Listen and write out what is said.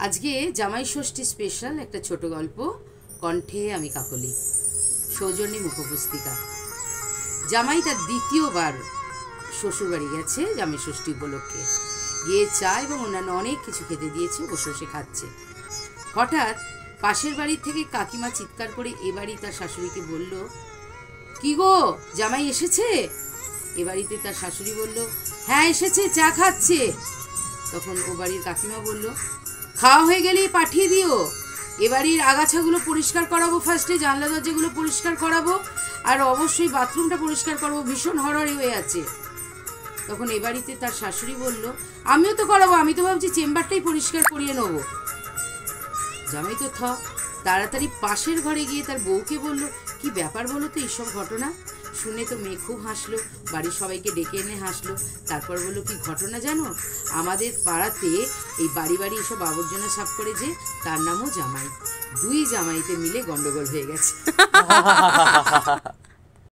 আজকে জামাই ষষ্ঠী স্পেশাল একটা ছোট গল্প কণ্ঠে আমি কাকলি, সৌজন্যী মুখপুস্তিকা। জামাই তার দ্বিতীয়বার শ্বশুরবাড়ি গেছে জামাই ষষ্ঠী উপলক্ষে। গিয়ে চা এবং অন্যান্য অনেক কিছু খেতে দিয়েছে, বসে বসে খাচ্ছে। হঠাৎ পাশের বাড়ির থেকে কাকিমা চিৎকার করে এ বাড়ি তার শাশুড়িকে বলল, কি গো জামাই এসেছে? এ বাড়িতে তার শাশুড়ি বলল, হ্যাঁ এসেছে, চা খাচ্ছে। তখন ও বাড়ির কাকিমা বলল, খাওয়া হয়ে গেলেই পাঠিয়ে দিও। এ বাড়ির আগাছাগুলো পরিষ্কার করাবো, ফার্স্টে জানলা দরজাগুলো পরিষ্কার করাবো, আর অবশ্যই বাথরুমটা পরিষ্কার করবো, ভীষণ হরহরি হয়ে আছে। তখন এ বাড়িতে তার শাশুড়ি বলল, আমিও তো করাবো, আমি তো ভাবছি চেম্বারটাই পরিষ্কার করিয়ে নেবো। জামাই তো তাড়াতাড়ি পাশের ঘরে গিয়ে তার বউকে বলল, কি ব্যাপার বলো তো এইসব ঘটনা? শুনে তো মেয়ে খুব হাসলো, বাড়ির সবাইকে ডেকে এনে হাসলো। তারপর বললো, কি ঘটনা জানো? আমাদের পাড়াতে এই বাড়ি বাড়ি এসব আবর্জনা সাফ করে যে, তার নামও জামাই। দুই জামাইতে মিলে গন্ডগোল হয়ে গেছে।